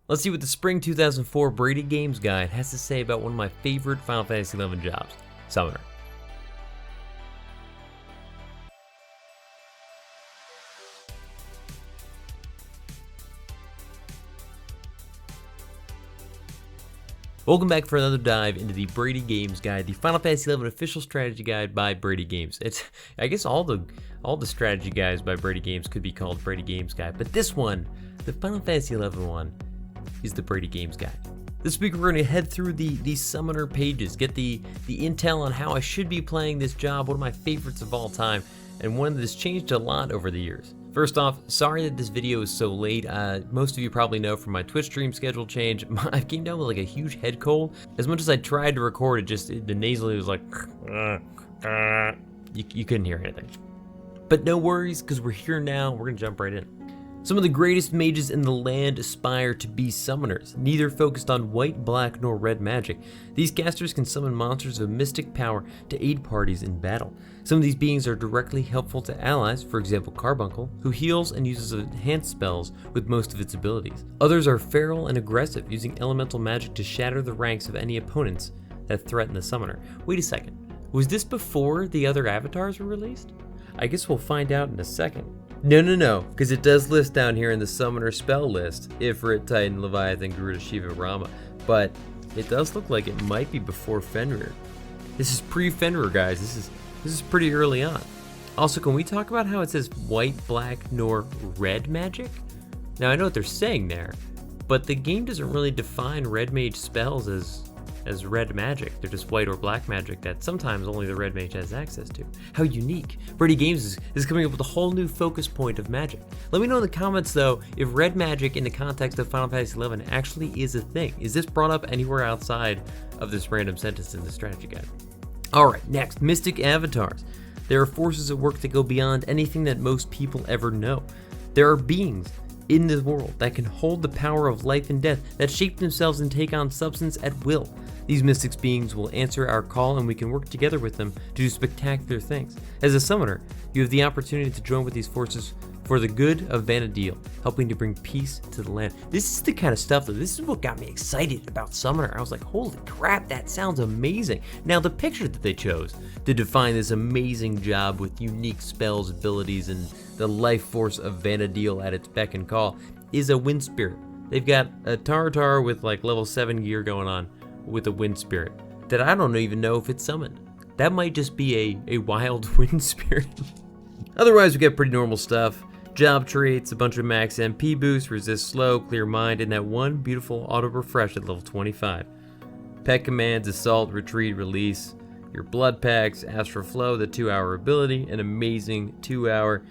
Let's see what the Spring 2004 Brady Games guide has to say about one of my favorite Final Fantasy XI jobs, Summoner. Welcome back for another dive into the Brady Games guide, the Final Fantasy XI official strategy guide by Brady Games. I guess all the strategy guides by Brady Games could be called Brady Games guide, but this one, the Final Fantasy XI one, is the Brady Games guide. This week we're going to head through the Summoner pages, get the intel on how I should be playing this job, one of my favorites of all time, and one that has changed a lot over the years. First off, sorry that this video is so late. Most of you probably know from my Twitch stream schedule change, I came down with like a huge head cold. As much as I tried to record it, the nasally was like, you couldn't hear anything. But no worries, because we're here now, we're gonna jump right in. Some of the greatest mages in the land aspire to be summoners, neither focused on white, black, nor red magic. These casters can summon monsters of mystic power to aid parties in battle. Some of these beings are directly helpful to allies, for example Carbuncle, who heals and uses enhanced spells with most of its abilities. Others are feral and aggressive, using elemental magic to shatter the ranks of any opponents that threaten the summoner. Wait a second, was this before the other avatars were released? I guess we'll find out in a second. No, because it does list down here in the summoner spell list, Ifrit, Titan, Leviathan, Garuda, Shiva, Rama, but it does look like it might be before Fenrir. This is pre-Fenrir, guys. This is pretty early on. Also, can we talk about how it says white, black, nor red magic? Now I know what they're saying there, but the game doesn't really define red mage spells as red magic. They're just white or black magic that sometimes only the red mage has access to. How unique. Brady Games is coming up with a whole new focus point of magic. Let me know in the comments though if red magic in the context of Final Fantasy XI actually is a thing. Is this brought up anywhere outside of this random sentence in the strategy guide? Alright, next, mystic avatars. There are forces at work that go beyond anything that most people ever know. There are beings in this world that can hold the power of life and death, that shape themselves and take on substance at will. These mystics beings will answer our call and we can work together with them to do spectacular things. As a summoner, you have the opportunity to join with these forces for the good of Vana'diel, helping to bring peace to the land. This is the kind of stuff this is what got me excited about Summoner. I was like, holy crap, that sounds amazing. Now the picture that they chose to define this amazing job with unique spells, abilities, and the life force of Vana'diel at its beck and call is a wind spirit. They've got a Tartar with like level 7 gear going on with a wind spirit that I don't even know if it's summoned. That might just be a wild wind spirit. Otherwise, we get pretty normal stuff. Job traits, a bunch of max MP boosts, resist slow, clear mind, and that one beautiful auto refresh at level 25. Pet commands, assault, retreat, release, your blood packs, astral flow, the 2-hour ability, an amazing 2-hour.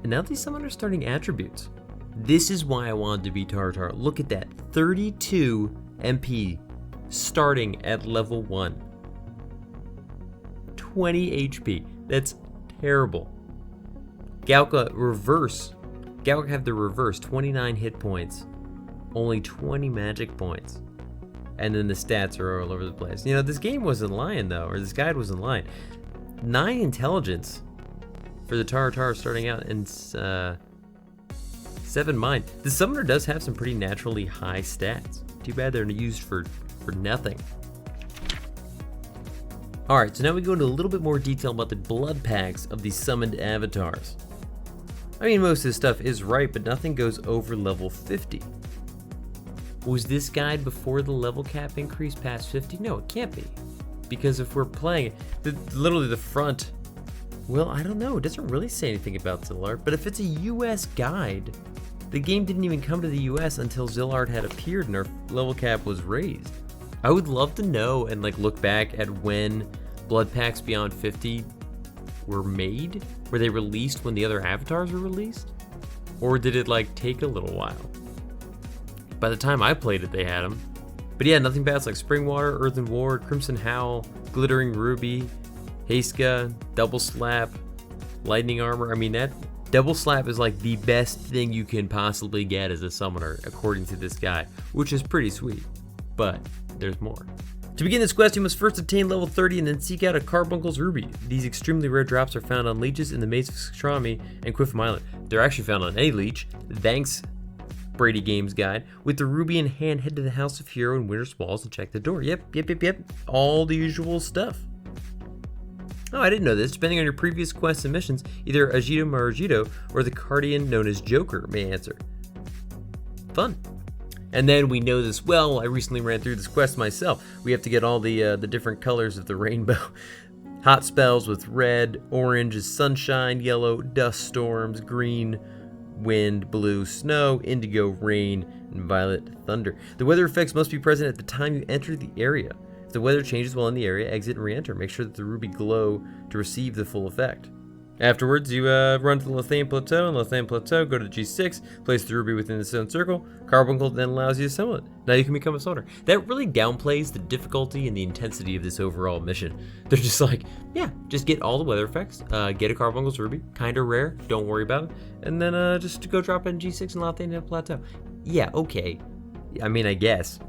And now these summoners starting attributes. This is why I wanted to be Tartar. Look at that, 32 MP starting at level 1. 20 HP, that's terrible. Galka reverse. Galka have the reverse, 29 hit points, only 20 magic points. And then the stats are all over the place. You know, this game wasn't lying though, or this guide wasn't lying. 9 intelligence for the Tartar starting out, and 7 mind. The summoner does have some pretty naturally high stats. Too bad they're used for nothing. Alright, so now we go into a little bit more detail about the blood packs of the summoned avatars. I mean, most of this stuff is right, but nothing goes over level 50. Was this guide before the level cap increased past 50? No, it can't be. Because if we're playing it, literally the front, well, I don't know, it doesn't really say anything about Zillard, but if it's a US guide, the game didn't even come to the US until Zillard had appeared and our level cap was raised. I would love to know and like look back at when blood packs beyond 50 were made. Were they released when the other avatars were released? Or did it like take a little while? By the time I played it, they had them. But yeah, nothing bad like Springwater, Earthen Ward, Crimson Howl, Glittering Ruby, Heiska, Double Slap, Lightning Armor. I mean, that Double Slap is like the best thing you can possibly get as a summoner, according to this guy, which is pretty sweet. But there's more. To begin this quest, you must first obtain level 30 and then seek out a Carbuncle's Ruby. These extremely rare drops are found on leeches in the Maze of Sktrami and Quiffam Island. They're actually found on any leech. Thanks, Brady Games guide. With the ruby in hand, head to the House of Hero and Winter's Walls and check the door. Yep. All the usual stuff. Oh, I didn't know this. Depending on your previous quests and missions, either Agito Maragito or the Guardian known as Joker may answer. Fun. And then we know this well. I recently ran through this quest myself. We have to get all the different colors of the rainbow. Hot spells with red, orange is sunshine, yellow, dust storms, green, wind, blue, snow, indigo, rain, and violet, thunder. The weather effects must be present at the time you enter the area. If the weather changes while in the area, exit and re-enter. Make sure that the ruby glow to receive the full effect. Afterwards, you run to the Lethane Plateau. On Lethane Plateau, go to the G6, place the ruby within the stone circle. Carbuncle then allows you to assemble it. Now you can become a summoner. That really downplays the difficulty and the intensity of this overall mission. They're just like, yeah, just get all the weather effects, get a Carbuncle's ruby, kind of rare, don't worry about it, and then just go drop it in G6 and Lethane Plateau. Yeah, okay. I mean, I guess.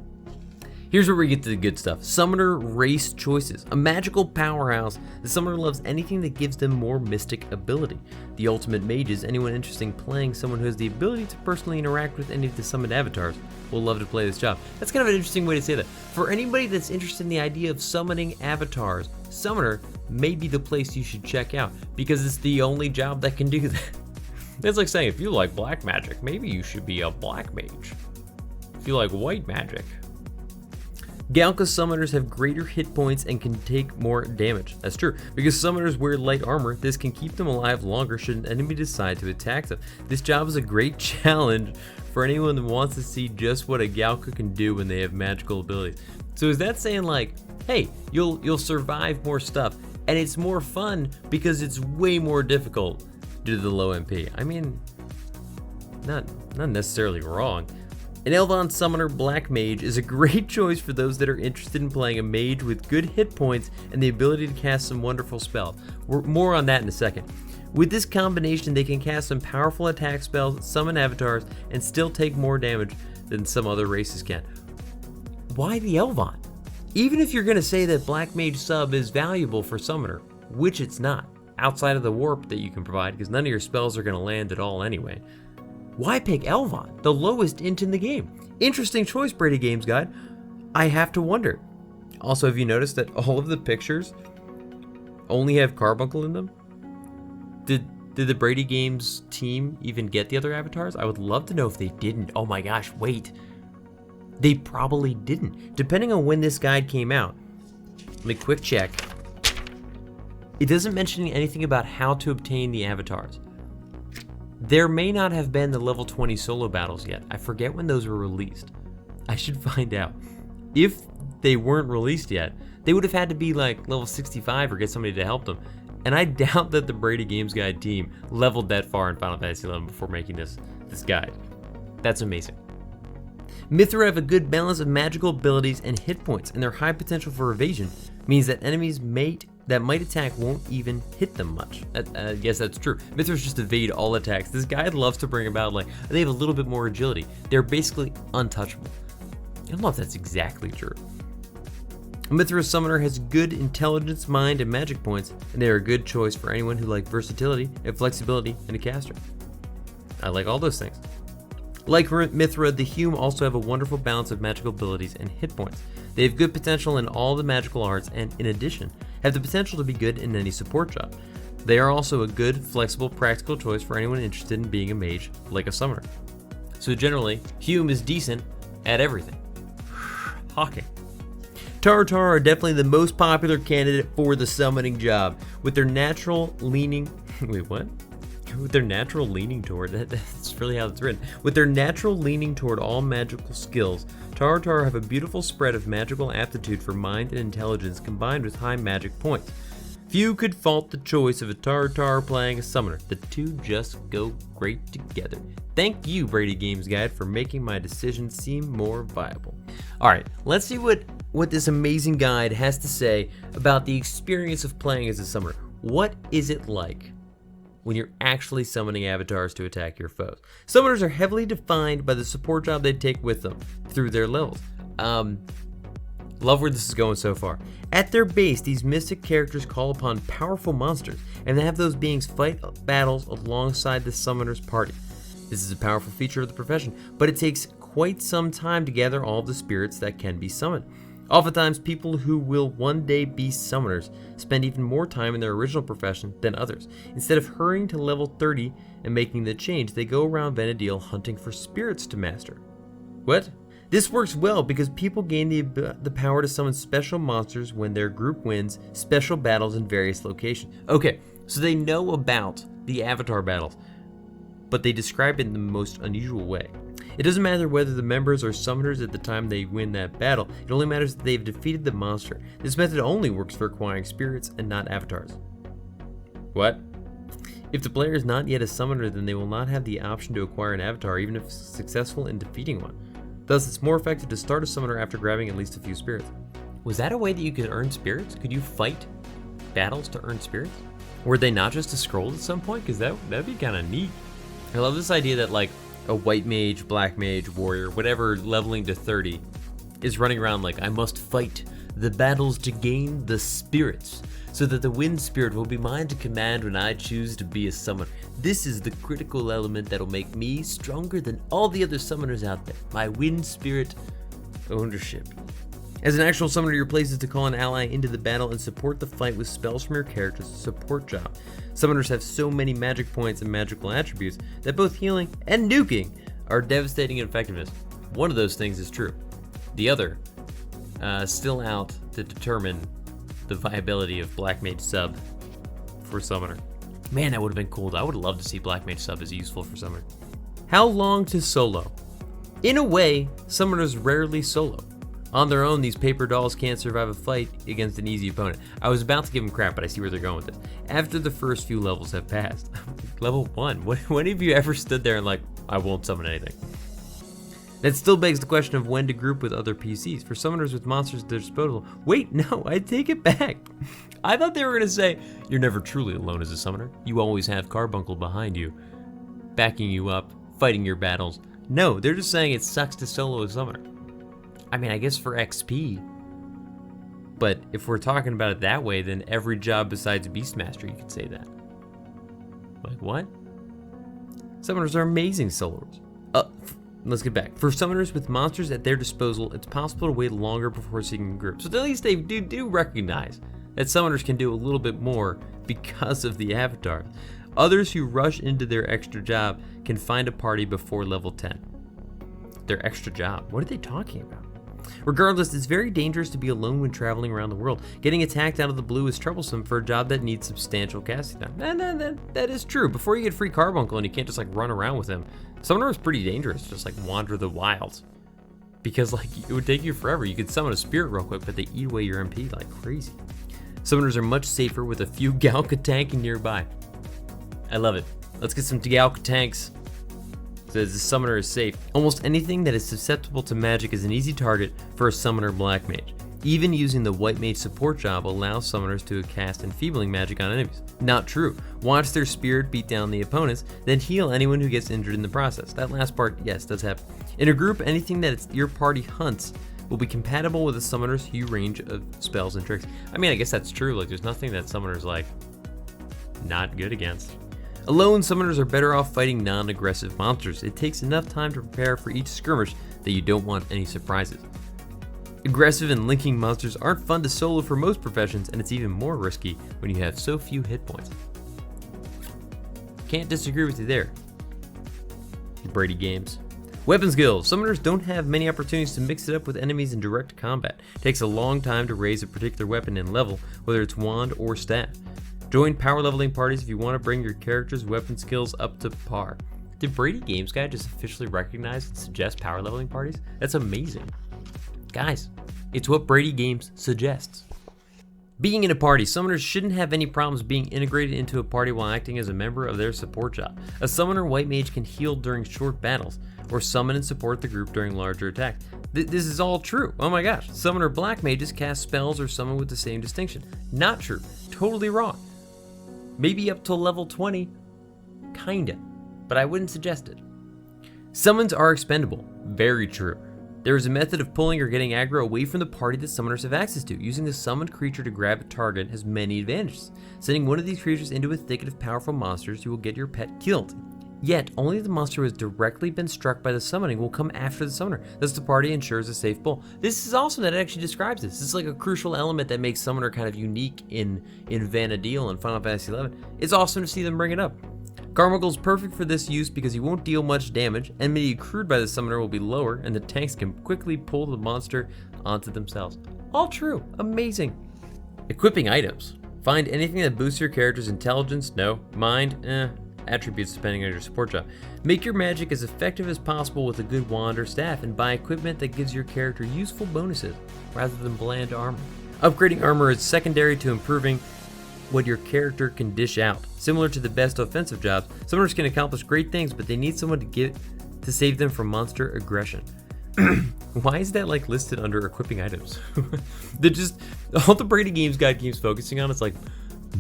Here's where we get to the good stuff. Summoner race choices. A magical powerhouse, the summoner loves anything that gives them more mystic ability. The ultimate mage is anyone interested in playing someone who has the ability to personally interact with any of the summoned avatars will love to play this job. That's kind of an interesting way to say that. For anybody that's interested in the idea of summoning avatars, Summoner may be the place you should check out because it's the only job that can do that. It's like saying if you like black magic, maybe you should be a black mage. If you like white magic. Galka summoners have greater hit points and can take more damage. That's true, because summoners wear light armor. This can keep them alive longer should an enemy decide to attack them. This job is a great challenge for anyone that wants to see just what a Galka can do when they have magical abilities. So is that saying like, hey, you'll survive more stuff, and it's more fun because it's way more difficult due to the low MP? I mean, not necessarily wrong. An Elvon Summoner Black Mage is a great choice for those that are interested in playing a mage with good hit points and the ability to cast some wonderful spells. More on that in a second. With this combination, they can cast some powerful attack spells, summon avatars, and still take more damage than some other races can. Why the Elvon? Even if you're going to say that Black Mage sub is valuable for Summoner, which it's not, outside of the warp that you can provide, because none of your spells are going to land at all anyway. Why pick Elvon, the lowest int in the game? Interesting choice, Brady Games guide. I have to wonder. Also, have you noticed that all of the pictures only have Carbuncle in them? Did the Brady Games team even get the other avatars? I would love to know if they didn't. Oh my gosh, wait. They probably didn't. Depending on when this guide came out. Let me quick check. It doesn't mention anything about how to obtain the avatars. There may not have been the level 20 solo battles yet. I forget when those were released. I should find out. If they weren't released yet, they would have had to be like level 65 or get somebody to help them. And I doubt that the Brady Games Guide team leveled that far in Final Fantasy XI before making this guide. That's amazing. Mithra have a good balance of magical abilities and hit points, and their high potential for evasion means that enemies that might attack won't even hit them much. Yes, that's true. Mithras just evade all attacks. This guide loves to bring about like, they have a little bit more agility. They're basically untouchable. I don't know if that's exactly true. A Mithra summoner has good intelligence, mind, and magic points, and they are a good choice for anyone who likes versatility and flexibility in a caster. I like all those things. Like Mithra, the Hume also have a wonderful balance of magical abilities and hit points. They have good potential in all the magical arts and, in addition, have the potential to be good in any support job. They are also a good, flexible, practical choice for anyone interested in being a mage like a summoner. So generally, Hume is decent at everything. Hawking. Tartar are definitely the most popular candidate for the summoning job. With their natural leaning... Wait, what? With their natural leaning toward, that's really how it's written. With their natural leaning toward all magical skills, Tartar have a beautiful spread of magical aptitude for mind and intelligence combined with high magic points. Few could fault the choice of a Tartar playing a summoner. The two just go great together. Thank you, Brady Games Guide, for making my decision seem more viable. Alright, let's see what this amazing guide has to say about the experience of playing as a summoner. What is it like when you're actually summoning avatars to attack your foes? Summoners are heavily defined by the support job they take with them through their levels. Love where this is going so far. At their base, these mystic characters call upon powerful monsters, and they have those beings fight battles alongside the summoner's party. This is a powerful feature of the profession, but it takes quite some time to gather all the spirits that can be summoned. Oftentimes, people who will one day be summoners spend even more time in their original profession than others. Instead of hurrying to level 30 and making the change, they go around Vanadil hunting for spirits to master. What? This works well because people gain the power to summon special monsters when their group wins special battles in various locations. Okay, so they know about the avatar battles, but they describe it in the most unusual way. It doesn't matter whether the members are summoners at the time they win that battle, it only matters that they've defeated the monster. This method only works for acquiring spirits and not avatars. What? If the player is not yet a summoner, then they will not have the option to acquire an avatar even if successful in defeating one. Thus, it's more effective to start a summoner after grabbing at least a few spirits. Was that a way that you could earn spirits? Could you fight battles to earn spirits? Were they not just a scroll at some point? Because that'd be kind of neat. I love this idea that like a white mage, black mage, warrior, whatever leveling to 30 is running around like, I must fight the battles to gain the spirits, so that the wind spirit will be mine to command when I choose to be a summoner. This is the critical element that'll make me stronger than all the other summoners out there. My wind spirit ownership. As an actual summoner, your place is to call an ally into the battle and support the fight with spells from your character's support job. Summoners have so many magic points and magical attributes that both healing and nuking are devastating in effectiveness. One of those things is true. The other, still out to determine the viability of Black Mage sub for Summoner. Man, that would have been cool. I would love to see Black Mage sub as useful for Summoner. How long to solo? In a way, Summoners rarely solo. On their own, these paper dolls can't survive a fight against an easy opponent. I was about to give them crap, but I see where they're going with this. After the first few levels have passed. Level 1, when have you ever stood there and like, I won't summon anything? That still begs the question of when to group with other PCs. For summoners with monsters at their disposal, wait, no, I take it back. I thought they were gonna say, you're never truly alone as a summoner. You always have Carbuncle behind you, backing you up, fighting your battles. No, they're just saying it sucks to solo a summoner. I mean, I guess for XP, but if we're talking about it that way, then every job besides Beastmaster, you could say that. Like, what? Summoners are amazing soloers. Let's get back. For summoners with monsters at their disposal, it's possible to wait longer before seeking groups. So at least they do recognize that summoners can do a little bit more because of the avatars. Others who rush into their extra job can find a party before level 10. Their extra job? What are they talking about? Regardless, it's very dangerous to be alone when traveling around the world. Getting attacked out of the blue is troublesome for a job that needs substantial casting time. That is true. Before you get free Carbuncle and you can't just like run around with him, Summoner is pretty dangerous, just like wander the wilds. Because like it would take you forever. You could summon a spirit real quick, but they eat away your MP like crazy. Summoners are much safer with a few Galka tanking nearby. I love it. Let's get some Galka tanks. Says the summoner is safe. Almost anything that is susceptible to magic is an easy target for a summoner black mage. Even using the white mage support job allows summoners to cast enfeebling magic on enemies. Not true. Watch their spirit beat down the opponents, then heal anyone who gets injured in the process. That last part, yes, does happen. In a group, anything that your party hunts will be compatible with a summoner's huge range of spells and tricks. I mean, I guess that's true. Like, there's nothing that summoners like not good against. Alone, summoners are better off fighting non-aggressive monsters. It takes enough time to prepare for each skirmish that you don't want any surprises. Aggressive and linking monsters aren't fun to solo for most professions, and it's even more risky when you have so few hit points. Can't disagree with you there, Brady Games. Weapon skills. Summoners don't have many opportunities to mix it up with enemies in direct combat. It takes a long time to raise a particular weapon in level, whether it's wand or staff. Join power leveling parties if you want to bring your character's weapon skills up to par. Did Brady Games guy just officially recognize and suggest power leveling parties? That's amazing. Guys, it's what Brady Games suggests. Being in a party, summoners shouldn't have any problems being integrated into a party while acting as a member of their support job. A summoner white mage can heal during short battles, or summon and support the group during larger attacks. This is all true. Oh my gosh. Summoner black mages cast spells or summon with the same distinction. Not true. Totally wrong. Maybe up to level 20. Kinda. But I wouldn't suggest it. Summons are expendable. Very true. There is a method of pulling or getting aggro away from the party that summoners have access to. Using the summoned creature to grab a target has many advantages. Sending one of these creatures into a thicket of powerful monsters, you will get your pet killed. Yet, only the monster who has directly been struck by the summoning will come after the summoner. Thus, the party ensures a safe pull. This is awesome that it actually describes this. This is like a crucial element that makes Summoner kind of unique in Vana'diel and Final Fantasy XI. It's awesome to see them bring it up. Carbuncle is perfect for this use because he won't deal much damage, enmity accrued by the summoner will be lower, and the tanks can quickly pull the monster onto themselves. All true. Amazing. Equipping items. Find anything that boosts your character's intelligence, no. Mind, attributes depending on your support job. Make your magic as effective as possible with a good wand or staff, and buy equipment that gives your character useful bonuses rather than bland armor. Upgrading armor is secondary to improving what your character can dish out. Similar to the best offensive jobs, summoners can accomplish great things, but they need someone to save them from monster aggression. Why is that like listed under equipping items? They're just, all the Brady Games guide keeps focusing on is like,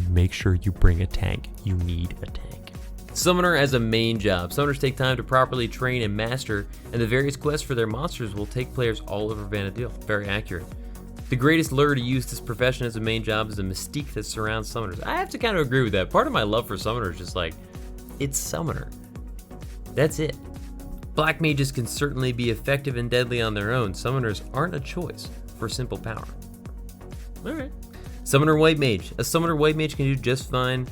make sure you bring a tank. You need a tank. Summoner as a main job. Summoners take time to properly train and master, and the various quests for their monsters will take players all over Vana'diel. Very accurate. The greatest lure to use this profession as a main job is the mystique that surrounds summoners. I have to kind of agree with that. Part of my love for summoners is just like, it's summoner. That's it. Black mages can certainly be effective and deadly on their own. Summoners aren't a choice for simple power. Alright. Summoner white mage. A summoner white mage can do just fine.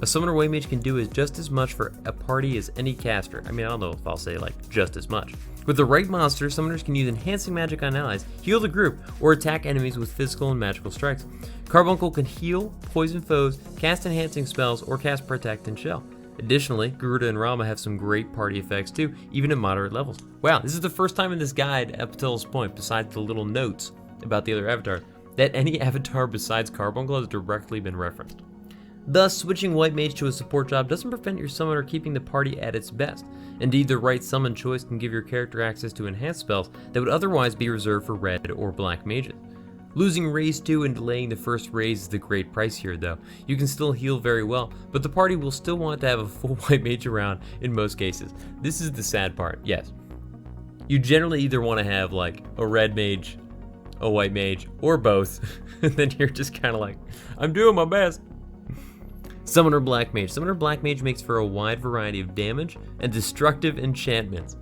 A summoner white mage can do just as much for a party as any caster. I mean, I don't know if I'll say like just as much. With the right monster, summoners can use enhancing magic on allies, heal the group, or attack enemies with physical and magical strikes. Carbuncle can heal, poison foes, cast enhancing spells, or cast protect and shell. Additionally, Garuda and Rama have some great party effects too, even at moderate levels. Wow, this is the first time in this guide up until this point, besides the little notes about the other avatars, that any avatar besides Carbuncle has directly been referenced. Thus, switching white mage to a support job doesn't prevent your summoner keeping the party at its best. Indeed, the right summon choice can give your character access to enhanced spells that would otherwise be reserved for red or black mages. Losing raise 2 and delaying the first raise is the great price here though. You can still heal very well, but the party will still want to have a full white mage around in most cases. This is the sad part, yes. You generally either want to have like a red mage, a white mage, or both, and then you're just kind of like, I'm doing my best. Summoner Black Mage. Summoner Black Mage makes for a wide variety of damage and destructive enchantments.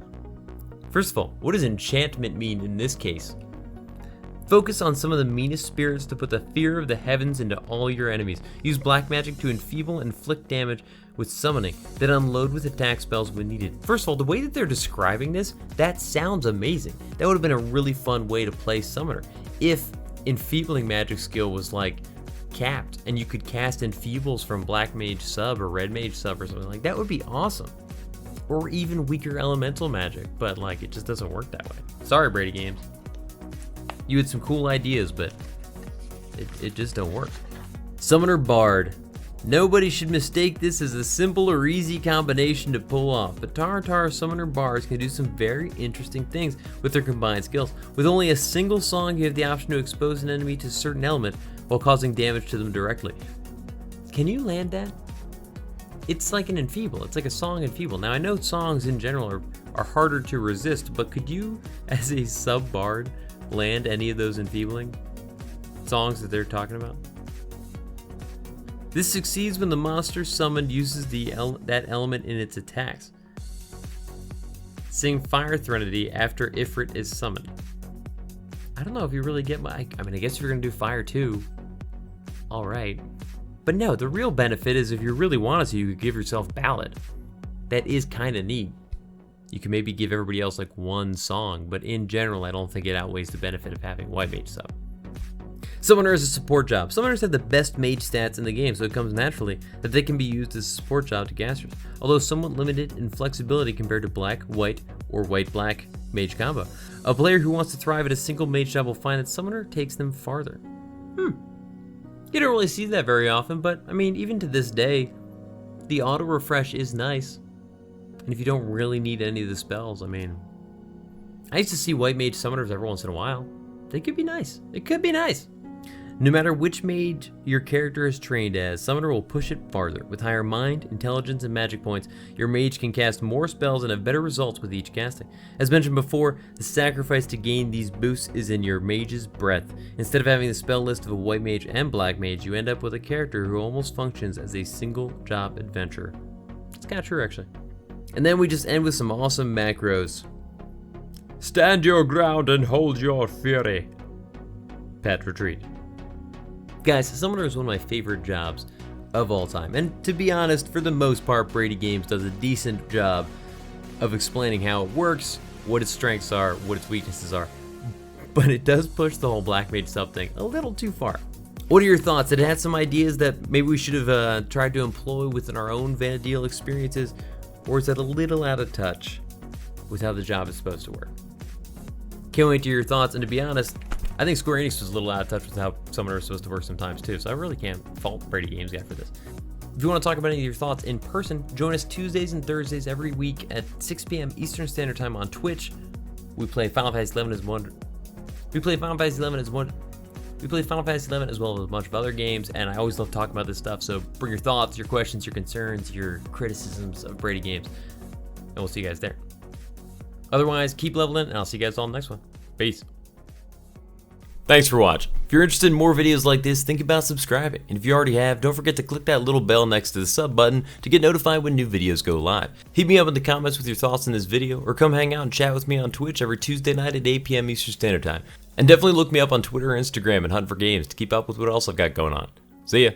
First of all, what does enchantment mean in this case? Focus on some of the meanest spirits to put the fear of the heavens into all your enemies. Use black magic to enfeeble and inflict damage with summoning, then unload with attack spells when needed. First of all, the way that they're describing this, that sounds amazing. That would have been a really fun way to play Summoner. If enfeebling magic skill was like capped and you could cast enfeebles from black mage sub or red mage sub or something like that, would be awesome. Or even weaker elemental magic, but like it just doesn't work that way. Sorry, Brady Games. You had some cool ideas, but it just don't work. Summoner Bard. Nobody should mistake this as a simple or easy combination to pull off, but Taratar Summoner Bards can do some very interesting things with their combined skills. With only a single song, you have the option to expose an enemy to a certain element while causing damage to them directly. Can you land that? It's like an enfeeble. It's like a song enfeeble. Now I know songs in general are harder to resist, but could you, as a sub-bard, land any of those enfeebling songs that they're talking about? This succeeds when the monster summoned uses that element in its attacks. Sing Fire Threnody after Ifrit is summoned. I don't know if you really get my... I mean, I guess if you're going to do Fire too, alright. But no, the real benefit is if you really wanted to, you could give yourself Ballad. That is kind of neat. You can maybe give everybody else like one song, but in general, I don't think it outweighs the benefit of having White Mage sub. Summoner is a support job. Summoners have the best mage stats in the game, so it comes naturally that they can be used as a support job to casters, although somewhat limited in flexibility compared to black, white, or white-black mage combo. A player who wants to thrive at a single mage job will find that Summoner takes them farther. You don't really see that very often, but I mean, even to this day, the auto refresh is nice. And if you don't really need any of the spells, I mean, I used to see white mage summoners every once in a while. They could be nice. It could be nice. No matter which mage your character is trained as, Summoner will push it farther. With higher mind, intelligence, and magic points, your mage can cast more spells and have better results with each casting. As mentioned before, the sacrifice to gain these boosts is in your mage's breadth. Instead of having the spell list of a white mage and black mage, you end up with a character who almost functions as a single job adventurer. It's kind of true, actually. And then we just end with some awesome macros. Stand your ground and hold your fury. Pet retreat. Guys, Summoner is one of my favorite jobs of all time. And to be honest, for the most part, Brady Games does a decent job of explaining how it works, what its strengths are, what its weaknesses are. But it does push the whole Black Mage sub thing a little too far. What are your thoughts? Did it have some ideas that maybe we should have tried to employ within our own Vanadil experiences? Or is that a little out of touch with how the job is supposed to work? Can't wait to hear your thoughts, and to be honest, I think Square Enix was a little out of touch with how Summoner is supposed to work sometimes too, so I really can't fault Brady Games guy for this. If you want to talk about any of your thoughts in person, join us Tuesdays and Thursdays every week at 6 p.m. Eastern Standard Time on Twitch. We play Final Fantasy 11 as one. We play Final Fantasy 11 as one. We play Final Fantasy 11 as well as a bunch of other games, and I always love talking about this stuff, so bring your thoughts, your questions, your concerns, your criticisms of Brady Games, and we'll see you guys there. Otherwise, keep leveling, and I'll see you guys all in the next one. Peace. Thanks for watching. If you're interested in more videos like this, think about subscribing, and if you already have, don't forget to click that little bell next to the sub button to get notified when new videos go live. Hit me up in the comments with your thoughts on this video, or come hang out and chat with me on Twitch every Tuesday night at 8 p.m. Eastern Standard Time. And definitely look me up on Twitter or Instagram and Hunt for Games to keep up with what else I've got going on. See ya!